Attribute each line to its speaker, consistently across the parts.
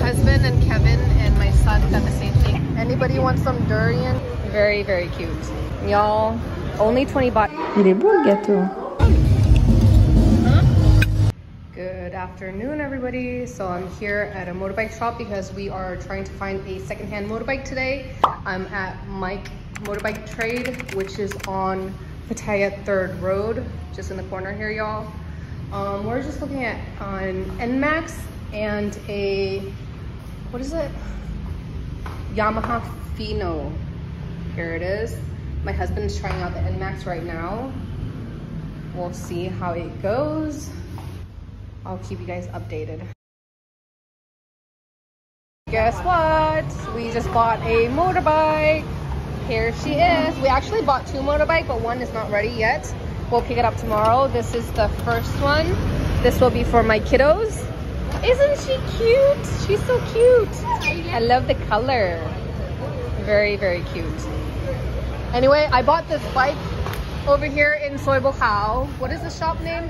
Speaker 1: husband and Kevin and my son got the same thing. Anybody want some durian? Very, very cute. Y'all, only 20 baht. Good afternoon, everybody. So I'm here at a motorbike shop because we are trying to find a secondhand motorbike today. I'm at Mike Motorbike Trade, which is on Pattaya 3rd Road, just in the corner here, y'all. We're just looking at an NMAX and a, what is it? Yamaha Fino. Here it is. My husband is trying out the NMAX right now. We'll see how it goes. I'll keep you guys updated. Guess what? We just bought a motorbike. Here she is. We actually bought 2 motorbikes, but one is not ready yet. We'll pick it up tomorrow. This is the first one. This will be for my kiddos. Isn't she cute? She's so cute. I love the color. Very, very cute. Anyway, I bought this bike over here in Soi Bo Khao. What is the shop name?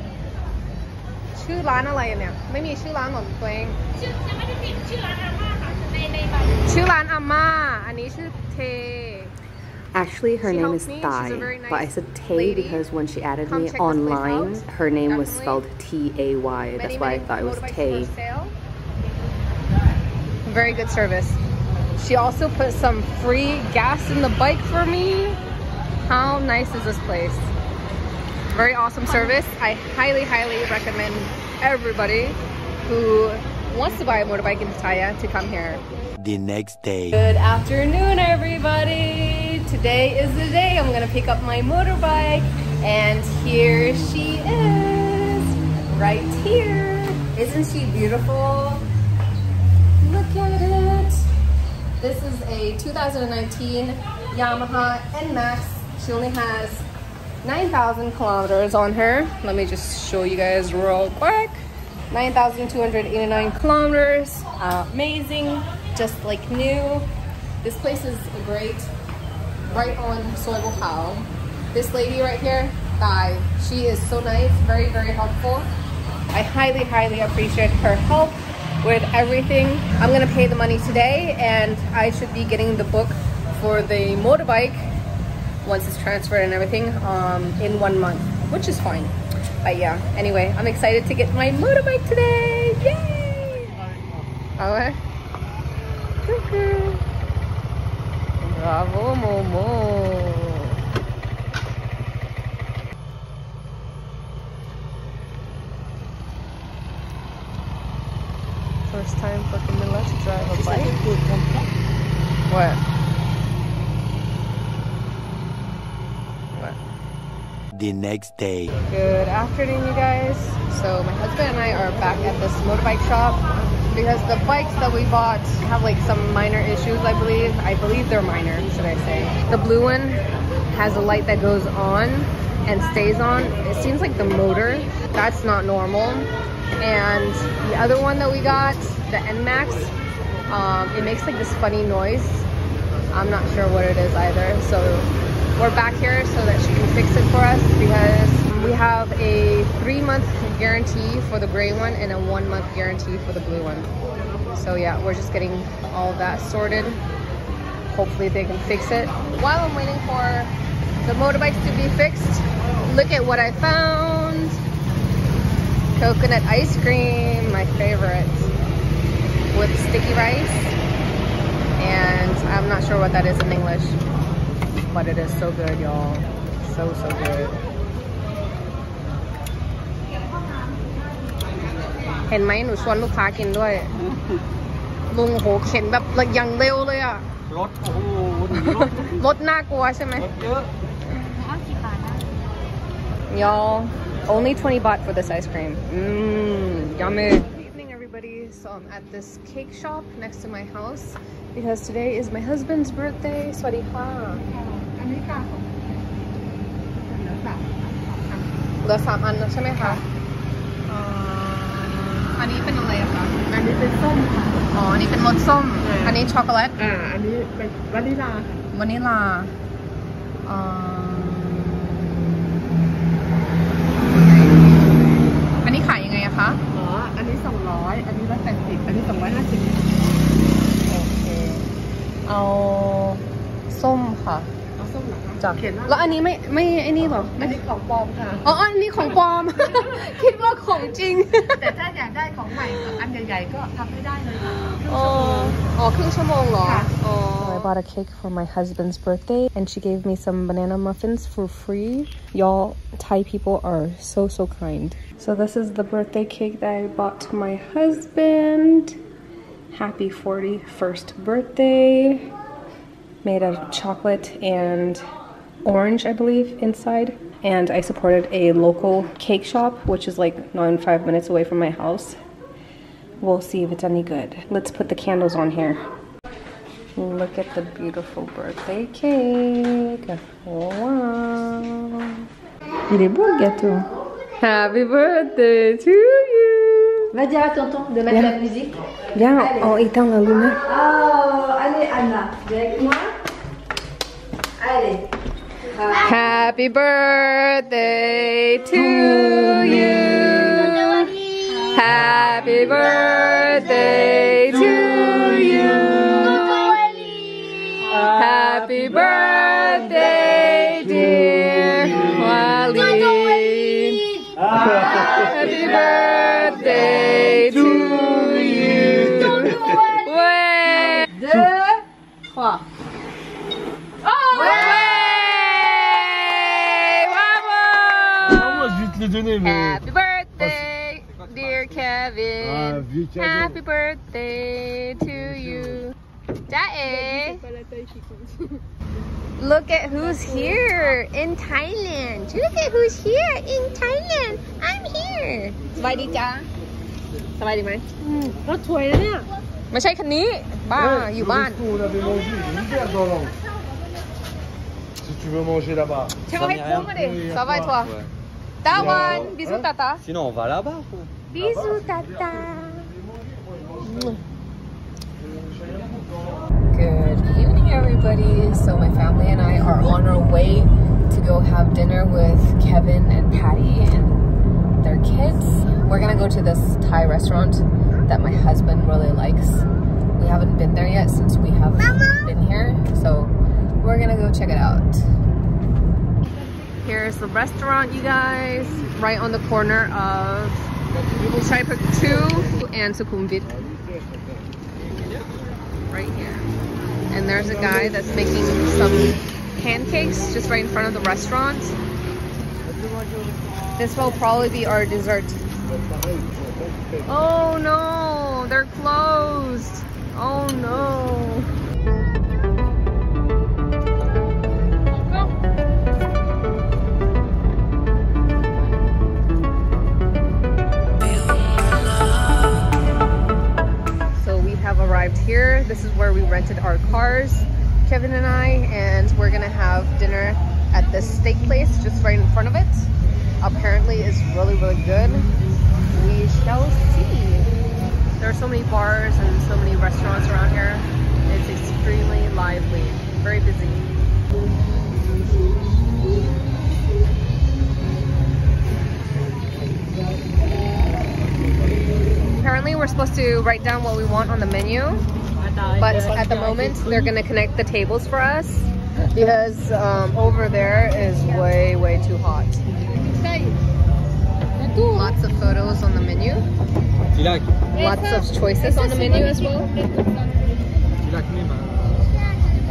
Speaker 1: ชื่อร้านอะไรเนี่ยไม่มีชื่อร้านของตัวเองชื่อร้านอาม่าค่ะชื่อร้านอาม่าอันนี้ชื่อเท
Speaker 2: Actually, her name is Thai, nice but I said Tay because when she added me online, her name was spelled T-A-Y. That's why I thought it was Tay.
Speaker 1: Very good service. She also put some free gas in the bike for me. How nice is this place? Very awesome service. I highly, highly recommend everybody who wants to buy a motorbike in Pattaya to come here.
Speaker 3: The next day.
Speaker 1: Good afternoon, everybody. Today is the day I'm gonna pick up my motorbike, and here she is, right here. Isn't she beautiful? Look at it. This is a 2019 Yamaha NMAX. She only has 9,000 kilometers on her. Let me just show you guys real quick. 9,289 kilometers. Amazing, just like new. This place is great, right on Soi Bo Khao. This lady right here, Thai, she is so nice, very, very helpful. I highly, highly appreciate her help with everything. I'm gonna pay the money today, and I should be getting the book for the motorbike once it's transferred and everything in 1 month, which is fine. But yeah, anyway, I'm excited to get my motorbike today. Yay! Okay. Bravo, Momo. First time for Camilla to drive a bike. What?
Speaker 3: The next day.
Speaker 1: Good afternoon, you guys. So my husband and I are back at this motorbike shop because the bikes that we bought have like some minor issues, I believe. I believe they're minor, should I say. The blue one has a light that goes on and stays on. It seems like the motor. That's not normal. And the other one that we got, the NMAX, it makes like this funny noise. I'm not sure what it is either. So we're back here so that she can fix it for us because we have a 3-month guarantee for the gray one and a 1-month guarantee for the blue one. So yeah, we're just getting all of that sorted. Hopefully they can fix it. While I'm waiting for the motorbikes to be fixed, look at what I found. Coconut ice cream, my favorite, with sticky rice. And I'm not sure what that is in English, but it is so good, y'all. So, so good. เห็นไหมหนูชวนลูกค้ากินด้วยลุงโหเข็นแบบอย่างเร็วเลยอ่ะรถโอ้โหรถน่ากลัวใช่ไหมรถเยอะy'all only 20 baht for this ice cream. Yummy. Good evening, everybody. So I'm at this cake shop next to my house because today is my husband's birthday. สวัสดีค่ะอันนี้ค่ะเหลือ3 อันใช่ไหมคะอันนี้เป็นอะไรอะคะอันนี้เป็นส้มค่ะอ๋ออันนี้เป็นรสส้มอันนี้ช็อกโกแลตอันนี้เป็นวานิลาอันนี้ขายยังไงอะคะอ๋ออันนี้200อันนี้180อันนี้250 ส้มค่ะ
Speaker 4: เอาส้มเหรอคะ
Speaker 1: จ้ะ
Speaker 4: เขียนว่า
Speaker 1: แล้วอันนี้ไม่ไอ้นี่เหรอ
Speaker 4: อันนี้ของปลอมค่ะ
Speaker 1: อ๋ออันนี้ของปลอม คิดว่าของจริง
Speaker 4: แต่ถ้าอยากได้ของใหม่อันใหญ่ๆก็ทำให้ได้เลยค่ะ
Speaker 1: อ๋อครึ่งชั่วโมงเหรอ
Speaker 4: ค่ะ
Speaker 1: อ๋อ I bought a cake for my husband's birthday and she gave me some banana muffins for free. Y'all, Thai people are so kind. So this is the birthday cake that I bought to my husband. Happy 41st birthday. Made out of chocolate and orange, I believe, inside. And I supported a local cake shop, which is like not even 5 minutes away from my house. We'll see if it's any good. Let's put the candles on here. Look at the beautiful birthday cake. Wow. Il est beau le gâteau. Happy birthday to you.
Speaker 5: Va dire à tonton de mettre la musique.
Speaker 1: Viens, on éteint la lumière.
Speaker 5: Oh, allez Anna, viens avec moi. Allez.
Speaker 1: Happy birthday to you. Happy birthday to you. Happy birthday, dear Wally. Happy birthday to you. Ouais.
Speaker 5: 2, 3.
Speaker 1: Happy birthday, dear Kevin. Happy birthday to you. Jae. Look at who's here in Thailand. Look at who's here in Thailand. I'm here. สบายดีจ้าสบายดีไหม
Speaker 4: รถสวยนะเนี่ย
Speaker 1: ไม่ใช่คันนี้บ้าอยู่บ้าน
Speaker 6: Si tu veux manger là-bas.
Speaker 1: เช็คให้คุ้มมาดิสบายทัวร์ตาวันบิซูตาตา
Speaker 3: Sinon, on va là-bas.
Speaker 1: Bisous, Tata. Good evening, everybody. So my family and I are on our way to go have dinner with Kevin and Patty and their kids. We're gonna go to this Thai restaurant that my husband really likes. We haven't been there yet since we have been here, so we're gonna go check it out. Here's the restaurant, you guys, right on the corner of Chaipak 2 and Sukhumvit. Right here. And there's a guy that's making some pancakes just right in front of the restaurant. This will probably be our dessert. Oh no, they're closed. Oh no. Arrived here. This is where we rented our cars, Kevin and I, and we're gonna have dinner at this steak place just right in front of it. Apparently it's really good. We shall see. There are so many bars and so many restaurants around here. It's extremely lively, very busy. Apparently we're supposed to write down what we want on the menu, but at the moment they're gonna connect the tables for us because over there is way too hot. Lots of photos on the menu. Lots of choices on the menu as well.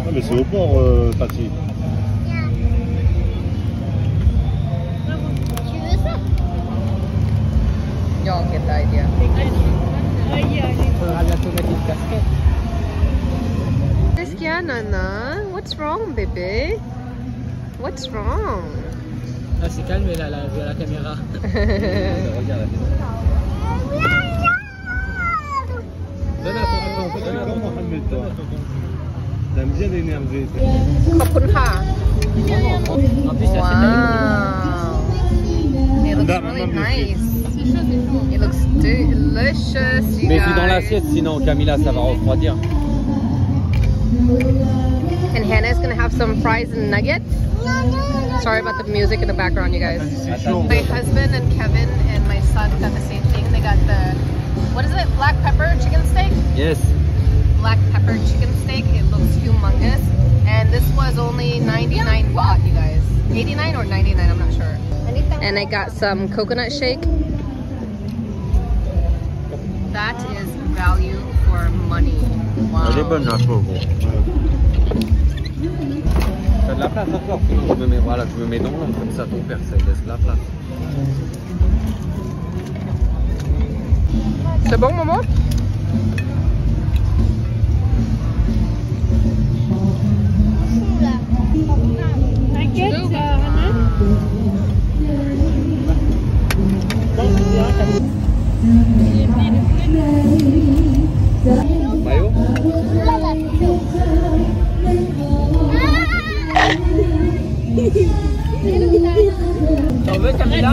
Speaker 6: Ah, mais c'est au port, Tati.
Speaker 1: Y'all get the idea. Qu'est-ce qu'il y a, Nana? What's wrong, bébé? What's wrong?
Speaker 7: Elle s'est calmée là, elle a vu à la caméra.
Speaker 6: Regarde. T'aimes bien l'énerver.
Speaker 1: Wow. It looks really nice. It looks delicious, you
Speaker 3: Mais
Speaker 1: guys.
Speaker 3: c'est dans l'assiette, sinon Camilla, ça va refroidir.
Speaker 1: And Hannah's gonna have some fries and nuggets. Sorry about the music in the background, you guys. My husband and Kevin and my son got the same thing. They got the, what is it? Black pepper chicken steak?
Speaker 3: Yes.
Speaker 1: Black pepper chicken steak. It looks humongous. And this was baht, you guys. 89 or 99, I'm not sure. And I got some coconut shake. That is value for money. Wow.
Speaker 3: T'as de la place encore, sinon je me mets, voilà, je me mets dans l'ombre, comme ça ton père, ça il laisse la place.
Speaker 1: C'est bon, maman?
Speaker 3: Mayo? T'en veux, Camilla?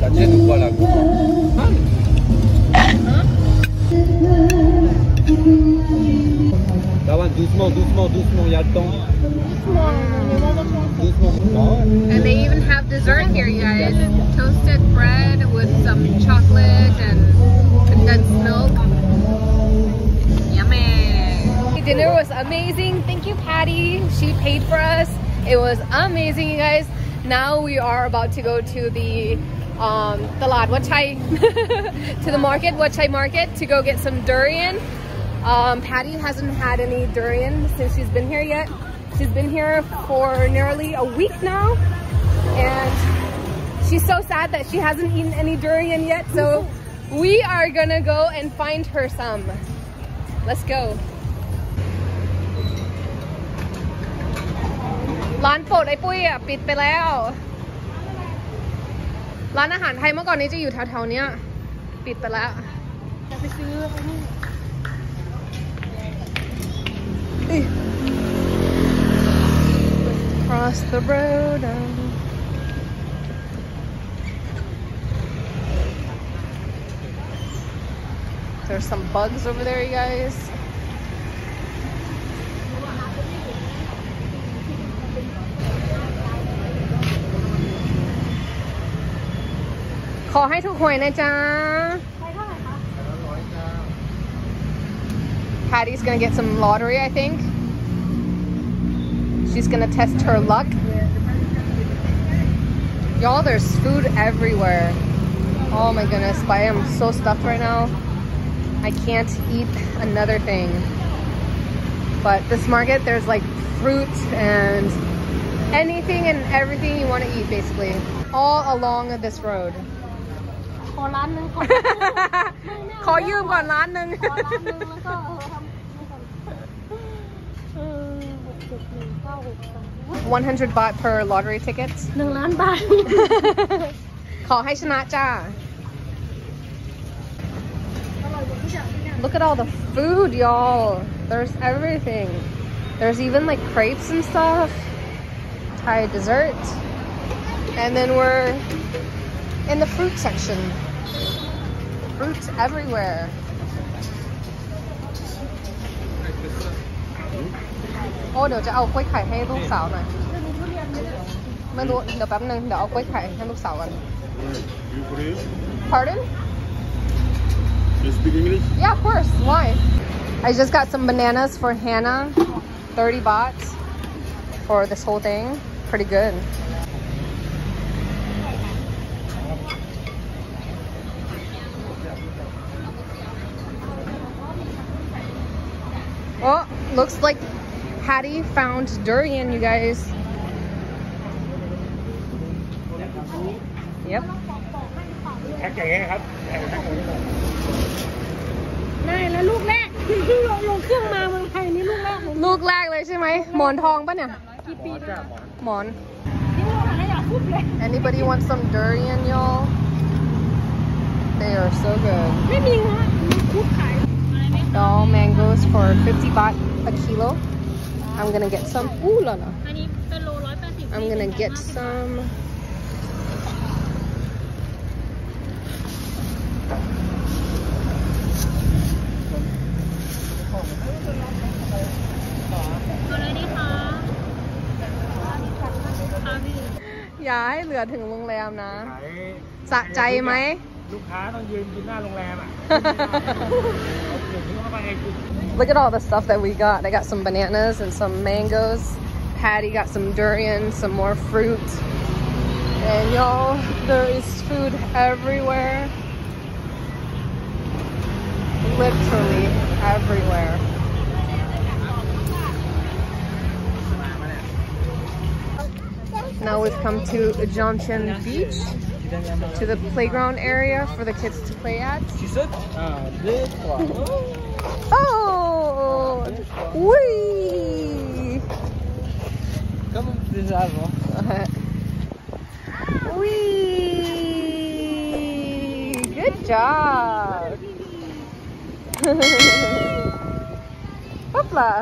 Speaker 3: Ça tienne ou pas là? Doucement, doucement, doucement, il y a le temps. Doucement.
Speaker 1: And they even have dessert here, you guys. Toasted bread with some chocolate and condensed milk. Yummy. Dinner was amazing. Thank you, Patty. She paid for us. It was amazing, you guys. Now we are about to go to the Talad Wat Chai to the market, Wat Chai market, to go get some durian. Patty hasn't had any durian since she's been here yet. She's been here for nearly a week now, and she's so sad that she hasn't eaten any durian yet. So we are gonna go and find her some. Let's go. ร้านโปรดไอ้ปุ้ยอ่ะปิดไปแล้วร้านอาหารไทยเมื่อก่อนนี้จะอยู่แถวๆเนี้ยปิดไปแล้วจะไปซื้อ Across the road. There's some bugs over there, you guys. Callให้ถูกหวยนะจ๊ะ Patty's gonna get some lottery, I think. She's gonna test her luck. Y'all, there's food everywhere. Oh my goodness, but I am so stuffed right now. I can't eat another thing. But this market, there's like fruit and anything and everything you want to eat, basically. All along this road.
Speaker 8: ขอร้านนึงขอ
Speaker 1: ขอยืมก่อนร้านนึง
Speaker 8: ขอร้านนึงแล้วก็
Speaker 1: 100 baht per lottery ticket.
Speaker 8: 1 ล้านบาท
Speaker 1: ขอให้ชนะจ้า Look at all the food, y'all. There's everything. There's even like crepes and stuff. Thai dessert. And then we're in the fruit section. Fruits everywhere. Oh, เดี๋ยวจะเอากล้วยไข่ให้ลูกสาวหน่อยไม่รู้เดี๋ยวแป๊บนึงเดี๋ยวเอากล้วยไข่ให้ลูกสาวกัน Pardon?
Speaker 6: You speak English?
Speaker 1: Yeah, of course. Why? I just got some bananas for Hannah. 30 baht for this whole thing. Pretty good. Oh, looks like Patty found durian, you guys. Yep.
Speaker 8: ได้แล้วลูกแรกลงเครื่องมาเมืองไทยนี่ลูกแรก
Speaker 1: ลูกแรกเลยใช่ไหมหมอนทองปะเนี่ย
Speaker 8: กี่ปีแล้ว
Speaker 1: หมอน
Speaker 8: นี่ลูกอะไรอยากพูดเลย
Speaker 1: Anybody want some durian, y'all? They are so good.
Speaker 8: ไม่มีฮะพูดขาย
Speaker 1: All mangoes for 50 baht a kilo. I'm gonna get some. Ooh la la.
Speaker 8: อันนี้เป็นโล180
Speaker 1: I'm gonna get some. Yeah, เหลือถึงโรงแรมนะ สะใจไหม Look at all the stuff that we got. I got some bananas and some mangoes. Patty got some durian, some more fruit. And y'all, there is food everywhere. Literally everywhere. Now we've come to Jomtien Beach, to the playground area for the kids to play at. Oh! Whee!
Speaker 7: Comme on faisait avant.
Speaker 1: Whee! Good job! Hopla!